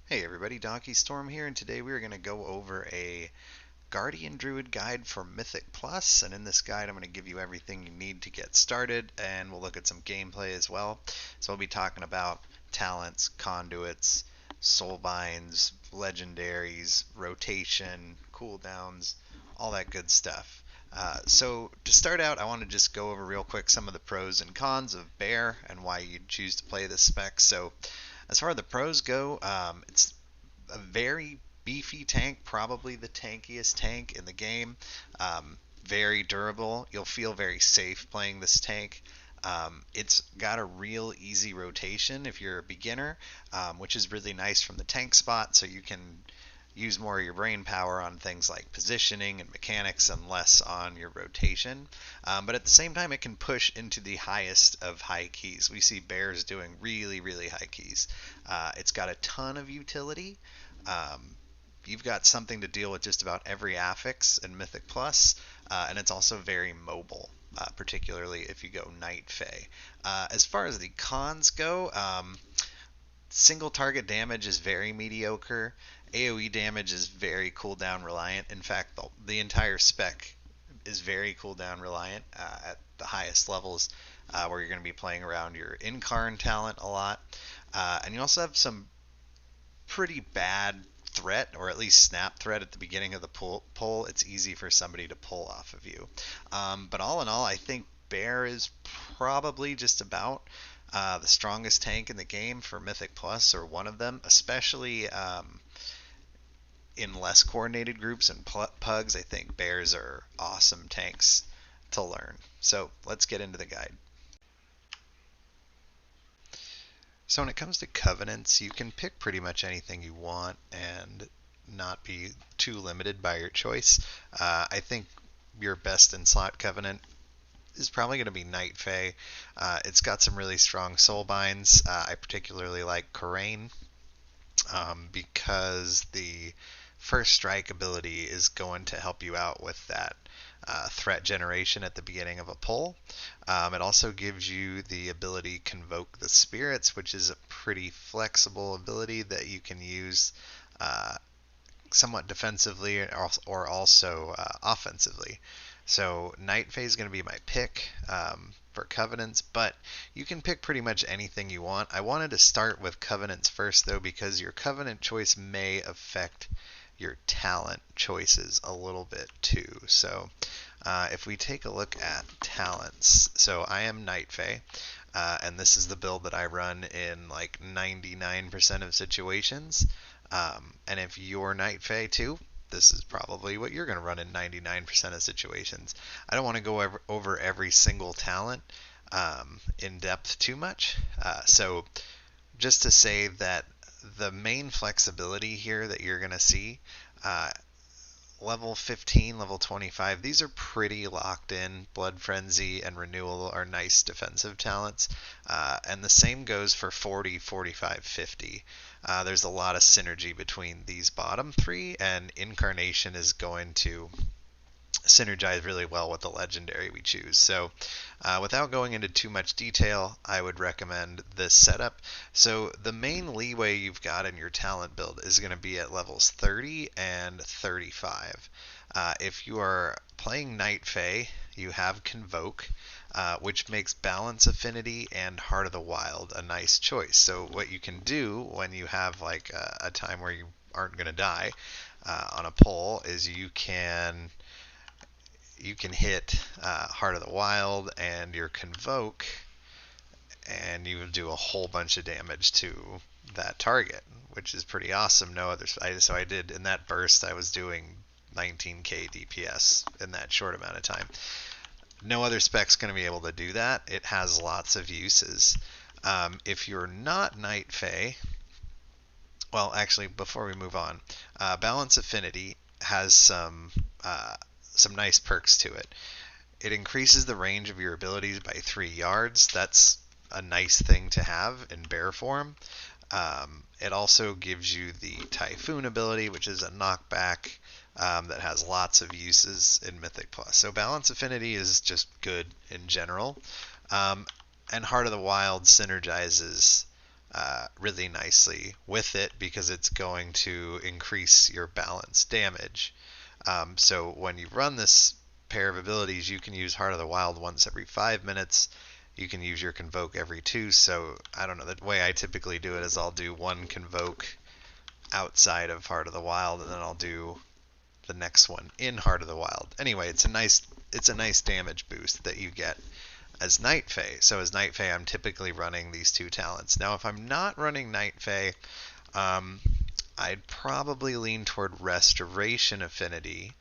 Hey everybody, Donkey Storm here, and today we are going to go over a Guardian Druid guide for Mythic Plus, and in this guide I'm going to give you everything you need to get started, and we'll look at some gameplay as well. So we'll be talking about talents, conduits, soulbinds, legendaries, rotation, cooldowns, all that good stuff. So to start out, I want to just go over real quick some of the pros and cons of Bear and why you'd choose to play this spec. So as far as the pros go, it's a very beefy tank, probably the tankiest tank in the game. Very durable. You'll feel very safe playing this tank. It's got a real easy rotation if you're a beginner, which is really nice from the tank spot, so you can use more of your brain power on things like positioning and mechanics and less on your rotation. But at the same time, it can push into the highest of high keys. We see bears doing really, really high keys. It's got a ton of utility. Um, you've got something to deal with just about every affix in Mythic Plus, and it's also very mobile. Particularly if you go Night Fae. As far as the cons go, single target damage is very mediocre. AoE damage is very cooldown reliant. In fact, the entire spec is very cooldown reliant at the highest levels, where you're going to be playing around your Incarn talent a lot. And you also have some pretty bad threat, or at least snap threat at the beginning of the pull. It's easy for somebody to pull off of you. But all in all, I think Bear is probably just about the strongest tank in the game for Mythic Plus, or one of them, especially in less coordinated groups and pugs. I think bears are awesome tanks to learn. So let's get into the guide. So when it comes to covenants, you can pick pretty much anything you want and not be too limited by your choice. I think your best in slot covenant is probably going to be Night Fae. It's got some really strong soulbinds. I particularly like Corain, because the first strike ability is going to help you out with that threat generation at the beginning of a pull. It also gives you the ability Convoke the Spirits, which is a pretty flexible ability that you can use somewhat defensively or also offensively. So Night Fae is going to be my pick for Covenants, but you can pick pretty much anything you want. I wanted to start with Covenants first, though, because your Covenant choice may affect your talent choices a little bit too. So if we take a look at talents, so I am Night Fae, and this is the build that I run in like 99% of situations. And if you're Night Fae too, this is probably what you're going to run in 99% of situations. I don't want to go over every single talent in depth too much. So just to say that the main flexibility here that you're going to see, uh, level 15, level 25, these are pretty locked in. Blood Frenzy and Renewal are nice defensive talents. And the same goes for 40, 45, 50. There's a lot of synergy between these bottom three, and Incarnation is going to synergize really well with the legendary we choose. So without going into too much detail, I would recommend this setup. So the main leeway you've got in your talent build is going to be at levels 30 and 35. If you are playing Night Fae, you have Convoke, which makes Balance Affinity and Heart of the Wild a nice choice. So what you can do when you have like a time where you aren't going to die on a pull is you can hit Heart of the Wild and your Convoke, and you do a whole bunch of damage to that target, which is pretty awesome. No other. So I did in that burst. I was doing 19k DPS in that short amount of time. No other spec's going to be able to do that. It has lots of uses. If you're not Night Fae, well, actually, before we move on, Balance Affinity has some nice perks to it. It increases the range of your abilities by 3 yards. That's a nice thing to have in bear form. It also gives you the Typhoon ability, which is a knockback that has lots of uses in Mythic Plus. So Balance Affinity is just good in general. And Heart of the Wild synergizes really nicely with it because it's going to increase your balance damage. So when you run this pair of abilities, you can use Heart of the Wild once every 5 minutes. You can use your Convoke every 2. So I don't know, the way I typically do it is I'll do one Convoke outside of Heart of the Wild, and then I'll do the next one in Heart of the Wild. Anyway, it's a nice damage boost that you get as Night Fae. So as Night Fae, I'm typically running these two talents. Now, if I'm not running Night Fae, I'd probably lean toward Restoration Affinity,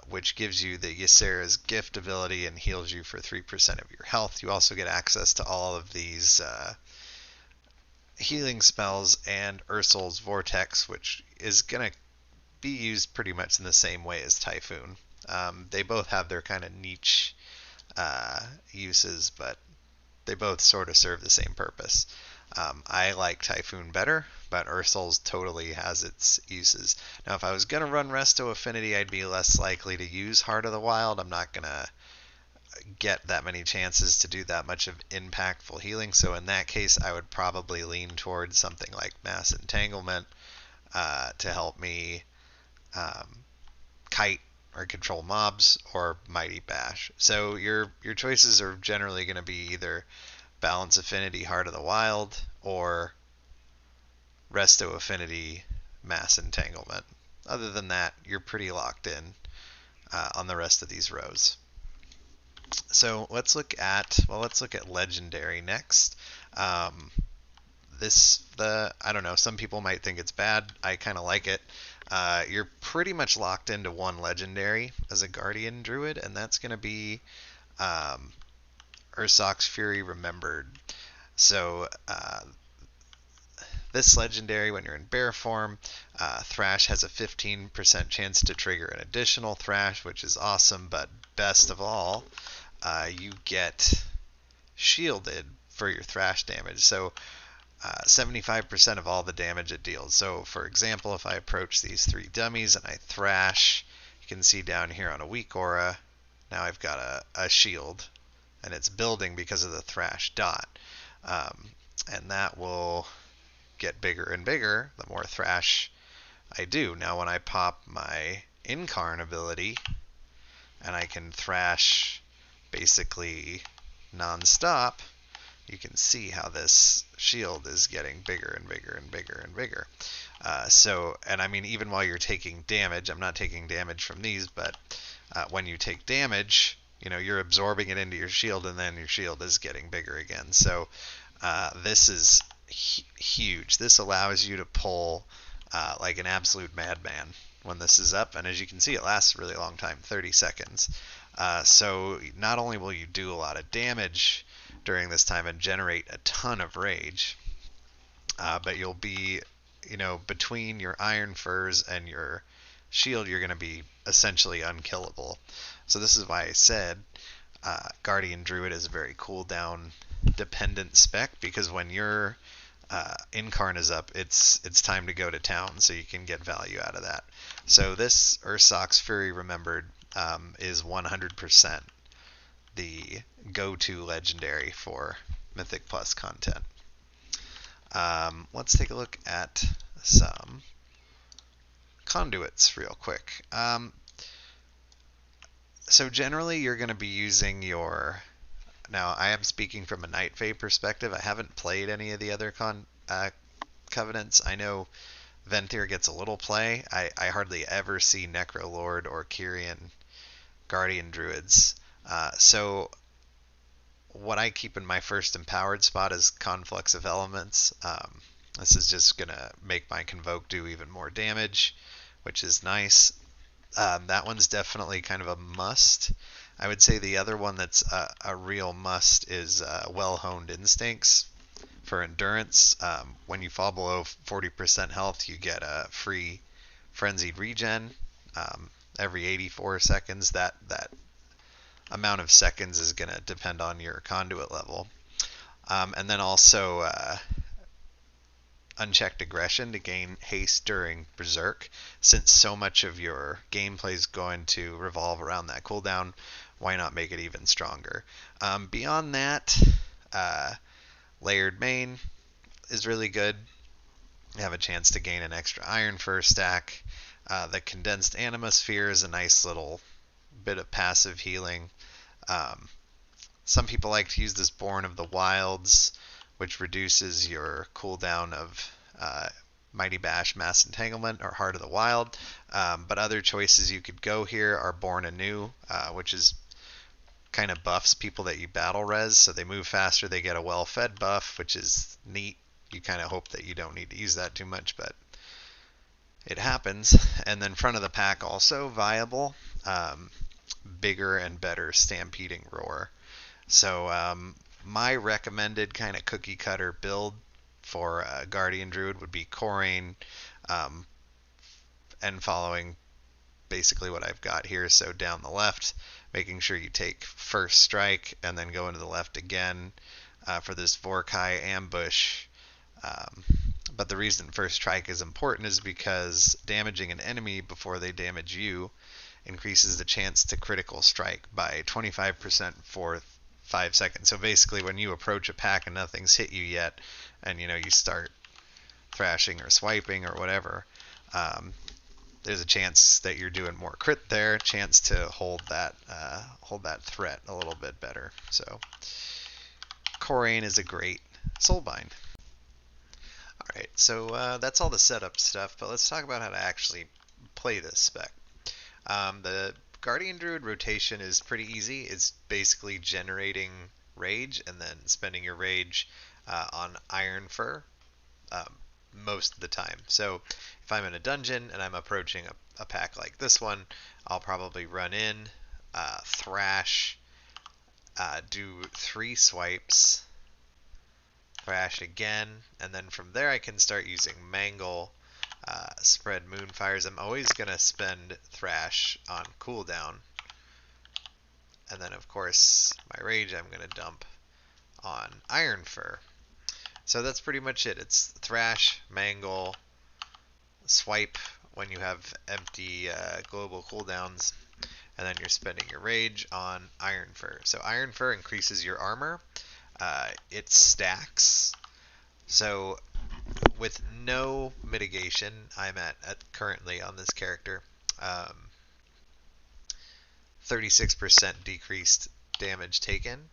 which gives you the Ysera's Gift ability and heals you for 3% of your health. You also get access to all of these healing spells and Ursul's Vortex, which is going to be used pretty much in the same way as Typhoon. They both have their kind of niche uses, but they both sort of serve the same purpose. I like Typhoon better, but Ursul's totally has its uses. Now, if I was going to run Resto Affinity, I'd be less likely to use Heart of the Wild. I'm not going to get that many chances to do that much of impactful healing, so in that case, I would probably lean towards something like Mass Entanglement to help me kite or control mobs, or Mighty Bash. So your choices are generally going to be either Balance Affinity, Heart of the Wild, or Resto Affinity, Mass Entanglement. Other than that, you're pretty locked in on the rest of these rows. So let's look at Legendary next. I don't know, some people might think it's bad. I kind of like it. You're pretty much locked into one Legendary as a Guardian Druid, and that's going to be Ursoc's Fury Remembered. So this Legendary, when you're in bear form, Thrash has a 15% chance to trigger an additional Thrash, which is awesome, but best of all, you get shielded for your Thrash damage. So 75% of all the damage it deals. So for example, if I approach these 3 dummies and I Thrash, you can see down here on a weak aura, now I've got a shield, and it's building because of the Thrash dot. And that will get bigger and bigger the more Thrash I do. Now when I pop my Incarn ability, and I can Thrash basically non-stop, you can see how this shield is getting bigger and bigger and bigger and bigger. And I mean, even while you're taking damage, I'm not taking damage from these, but when you take damage, you're absorbing it into your shield, and then your shield is getting bigger again. So this is huge. This allows you to pull like an absolute madman when this is up, and as you can see, it lasts a really long time, 30 seconds. So not only will you do a lot of damage during this time and generate a ton of rage, but you'll be, between your Iron Furs and your shield, you're going to be essentially unkillable. So this is why I said Guardian Druid is a very cooldown dependent spec, because when your Incarn is up, it's time to go to town, so you can get value out of that. So this Ursoc's Fury Remembered is 100% the go-to Legendary for Mythic Plus content. Let's take a look at some Conduits real quick. So generally you're going to be using your... Now, I am speaking from a Night Fae perspective. I haven't played any of the other Covenants. I know Venthyr gets a little play. I hardly ever see Necrolord or Kyrian Guardian Druids. So what I keep in my first empowered spot is Conflux of Elements. This is just going to make my Convoke do even more damage, which is nice. That one's definitely kind of a must. I would say the other one that's a real must is Well-Honed Instincts for Endurance. When you fall below 40% health, you get a free Frenzied Regen every 84 seconds. That amount of seconds is going to depend on your conduit level. And then also Unchecked Aggression to gain haste during Berserk. Since so much of your gameplay is going to revolve around that cooldown, why not make it even stronger? Beyond that, Layered Main, is really good. You have a chance to gain an extra Iron Fur stack. The Condensed Animosphere is a nice little bit of passive healing. Um, some people like to use this Born of the Wilds, which reduces your cooldown of Mighty Bash, Mass Entanglement, or Heart of the Wild. But other choices you could go here are Born Anew, which is kind of buffs people that you battle res, so they move faster, they get a well-fed buff, which is neat. You kind of hope that you don't need to use that too much, but it happens. And then front of the pack also viable, bigger and better Stampeding Roar. So my recommended kind of cookie cutter build for Guardian Druid would be Corain, and following basically what I've got here. So down the left, making sure you take first strike and then go into the left again for this Vorkai ambush. But the reason first strike is important is because damaging an enemy before they damage you increases the chance to critical strike by 25% for 5 seconds. So basically when you approach a pack and nothing's hit you yet, and you start thrashing or swiping or whatever, there's a chance that you're doing more crit there, chance to hold that threat a little bit better. So Corain is a great soulbind. Alright, so that's all the setup stuff, but let's talk about how to actually play this spec. The Guardian Druid rotation is pretty easy. It's basically generating rage and then spending your rage on Iron Fur most of the time. So if I'm in a dungeon and I'm approaching a pack like this one, I'll probably run in, thrash, do 3 swipes, thrash again, and then from there I can start using Mangle, spread Moonfires. I'm always going to spend thrash on cooldown, and then of course my rage I'm going to dump on Iron Fur. So that's pretty much it. It's thrash, mangle, swipe when you have empty global cooldowns, and then you're spending your rage on Iron Fur. So Iron Fur increases your armor. It stacks. So with no mitigation, I'm at currently on this character 36% decreased damage taken.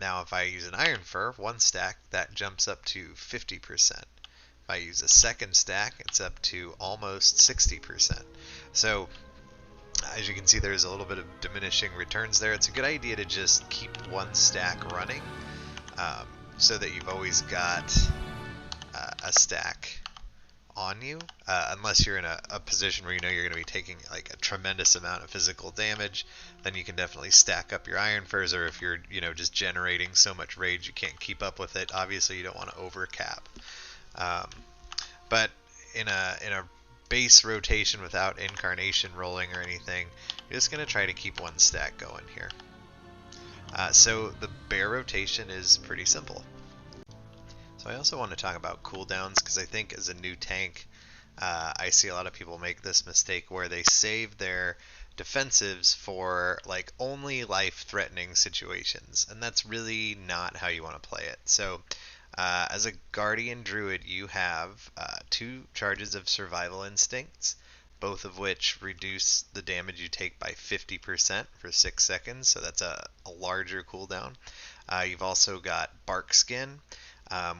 Now if I use an Iron Fur, 1 stack, that jumps up to 50%. If I use a second stack, it's up to almost 60%. So as you can see, there's a little bit of diminishing returns there. It's a good idea to just keep 1 stack running, so that you've always got a stack on you, unless you're in a position where you know you're going to be taking like a tremendous amount of physical damage. Then you can definitely stack up your Iron Furs, or if you're just generating so much rage you can't keep up with it, obviously you don't want to overcap. But in a base rotation without incarnation rolling or anything, you're just going to try to keep 1 stack going here. So the bear rotation is pretty simple. So I also want to talk about cooldowns, because I think as a new tank, I see a lot of people make this mistake where they save their defensives for like only life-threatening situations, and that's really not how you want to play it. So as a Guardian Druid, you have 2 charges of Survival Instincts, both of which reduce the damage you take by 50% for 6 seconds, so that's a larger cooldown. You've also got Bark Skin,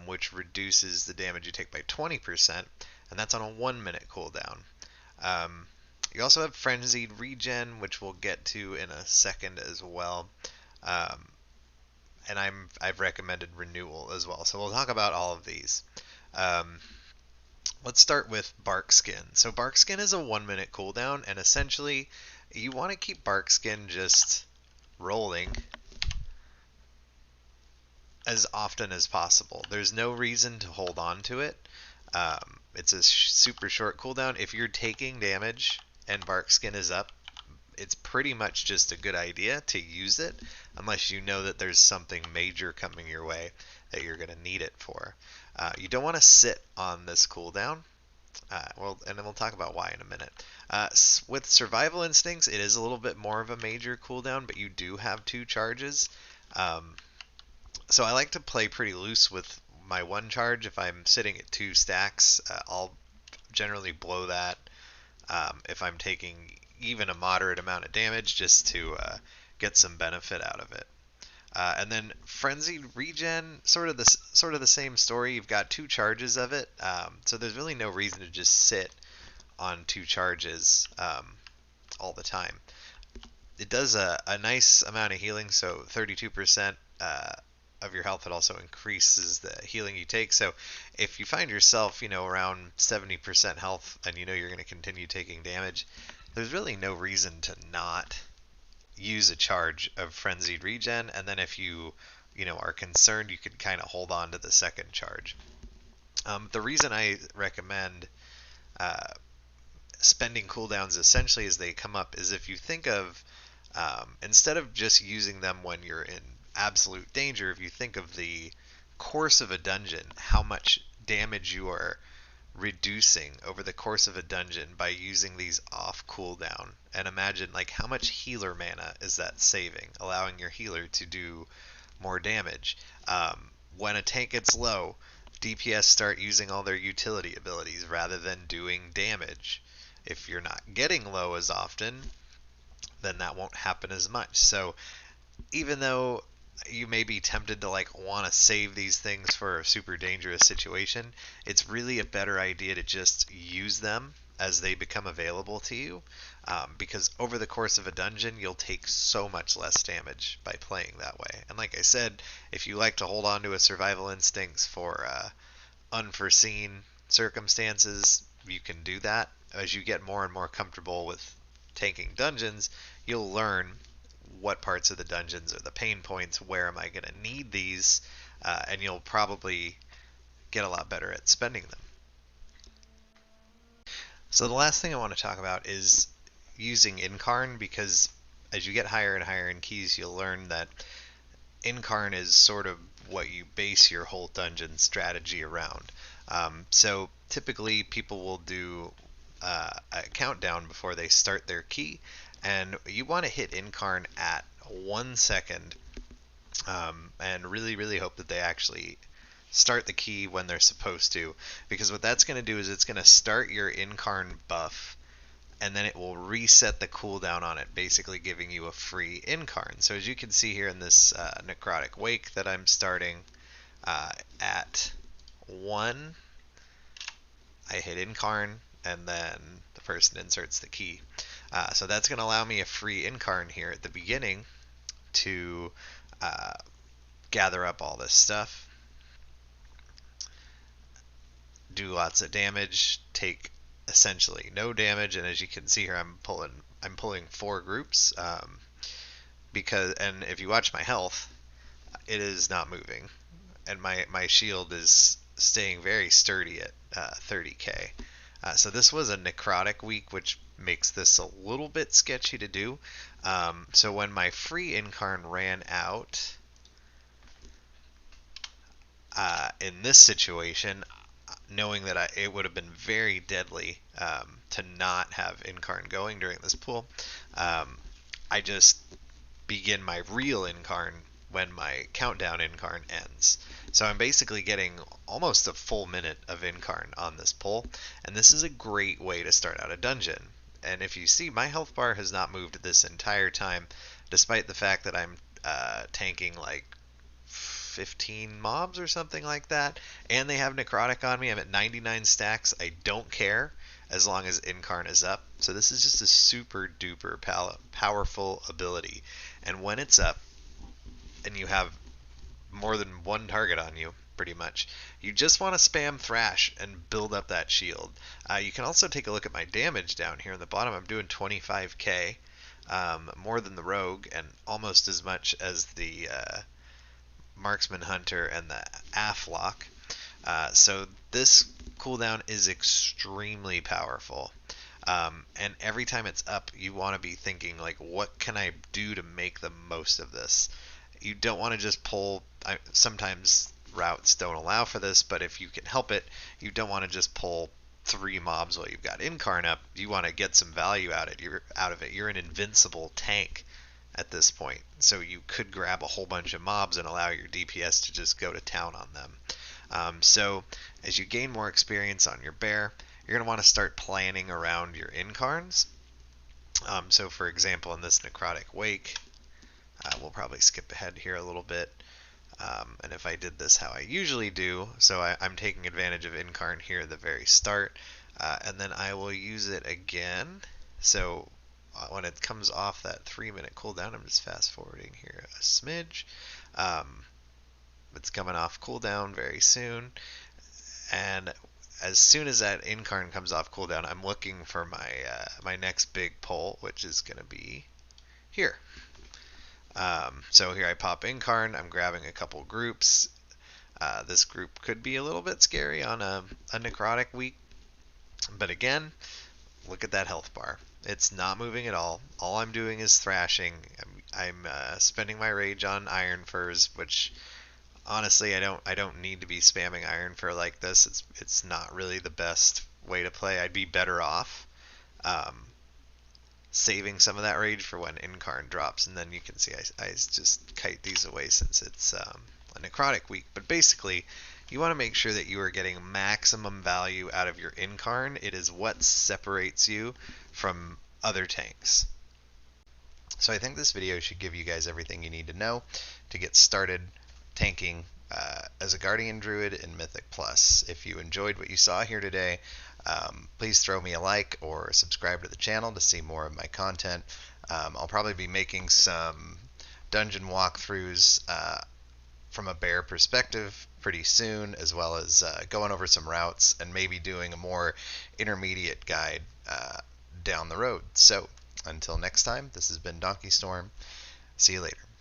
which reduces the damage you take by 20%, and that's on a 1-minute cooldown. You also have Frenzied Regen, which we'll get to in a second as well. And I've recommended Renewal as well, so we'll talk about all of these. Let's start with Bark Skin. So Bark Skin is a 1-minute cooldown, and essentially you want to keep Bark Skin just rolling as often as possible. There's no reason to hold on to it. It's a super short cooldown. If you're taking damage and Bark Skin is up, it's pretty much just a good idea to use it, unless you know that there's something major coming your way that you're going to need it for. You don't want to sit on this cooldown. And then we'll talk about why in a minute. With Survival Instincts, it is a little bit more of a major cooldown, but you do have 2 charges. So I like to play pretty loose with my one charge, if I'm sitting at 2 stacks, I'll generally blow that if I'm taking even a moderate amount of damage just to get some benefit out of it. And then Frenzied Regen, sort of the same story. You've got 2 charges of it, so there's really no reason to just sit on 2 charges all the time. It does a nice amount of healing, so 32% of your health. It also increases the healing you take. So if you find yourself, around 70% health, and you're going to continue taking damage, there's really no reason to not use a charge of Frenzied Regen. And then if you are concerned, you can kind of hold on to the second charge. The reason I recommend spending cooldowns essentially as they come up is if you think of instead of just using them when you're in absolute danger, if you think of the course of a dungeon, how much damage you are reducing over the course of a dungeon by using these off cooldown, and imagine like how much healer mana is that saving, allowing your healer to do more damage. When a tank gets low, DPS start using all their utility abilities rather than doing damage. If you're not getting low as often, then that won't happen as much. So even though you may be tempted to want to save these things for a super dangerous situation, it's really a better idea to just use them as they become available to you, because over the course of a dungeon you'll take so much less damage by playing that way. And like I said, if you like to hold on to a survival instincts for unforeseen circumstances, you can do that. As you get more and more comfortable with tanking dungeons, you'll learn what parts of the dungeons are the pain points, where am I going to need these, and you'll probably get a lot better at spending them. So the last thing I want to talk about is using Incarn, because as you get higher and higher in keys, you'll learn that Incarn is sort of what you base your whole dungeon strategy around. So typically people will do a countdown before they start their key, and you want to hit Incarn at 1 second, and really hope that they actually start the key when they're supposed to, because what that's going to do is it's going to start your Incarn buff, and then it will reset the cooldown on it, basically giving you a free Incarn. So as you can see here in this Necrotic Wake that I'm starting at 1, I hit Incarn, and then the person inserts the key. So that's going to allow me a free Incarn here at the beginning to gather up all this stuff, do lots of damage, take essentially no damage, and as you can see here, I'm pulling 4 groups, and if you watch my health, it is not moving, and my shield is staying very sturdy at 30k. So this was a necrotic week, which makes this a little bit sketchy to do. So when my free Incarn ran out, in this situation, knowing that it would have been very deadly to not have Incarn going during this pool, I just begin my real Incarn when my countdown Incarn ends. So I'm basically getting almost a full minute of Incarn on this pull, and this is a great way to start out a dungeon. And if you see, my health bar has not moved this entire time, despite the fact that I'm tanking like 15 mobs or something like that, and they have Necrotic on me. I'm at 99 stacks. I don't care as long as Incarn is up. So this is just a super duper powerful ability, and when it's up and you have more than one target on you, pretty much, you just want to spam Thrash and build up that shield. You can also take a look at my damage down here in the bottom. I'm doing 25k, more than the Rogue, and almost as much as the Marksman Hunter and the Aflock. So this cooldown is extremely powerful. And every time it's up, you want to be thinking, like, what can I do to make the most of this? You don't want to just pull, sometimes routes don't allow for this, but if you can help it, you don't want to just pull 3 mobs while you've got Incarn up. You want to get some value out of it. You're an invincible tank at this point, so you could grab a whole bunch of mobs and allow your DPS to just go to town on them. So as you gain more experience on your bear, you're going to want to start planning around your Incarns. So for example, in this Necrotic Wake, we'll probably skip ahead here a little bit. And if I did this how I usually do, so I'm taking advantage of Incarn here at the very start, and then I will use it again. So when it comes off that 3-minute cooldown, I'm just fast forwarding here a smidge. It's coming off cooldown very soon, and as soon as that Incarn comes off cooldown, I'm looking for my next big pull, which is going to be here. So here I pop Incarn, I'm grabbing a couple groups. This group could be a little bit scary on a necrotic week, but again, look at that health bar. It's not moving at all. All I'm doing is thrashing. I'm spending my rage on Iron Furs, which honestly I don't need to be spamming Iron Fur like this. It's not really the best way to play. I'd be better off saving some of that rage for when Incarn drops, and then you can see I just kite these away since it's a necrotic week. But basically, you want to make sure that you are getting maximum value out of your Incarn. It is what separates you from other tanks. So I think this video should give you guys everything you need to know to get started tanking as a Guardian Druid in Mythic Plus. If you enjoyed what you saw here today, please throw me a like or subscribe to the channel to see more of my content. I'll probably be making some dungeon walkthroughs from a bear perspective pretty soon, as well as going over some routes and maybe doing a more intermediate guide down the road. So until next time, this has been Donkey Storm. See you later.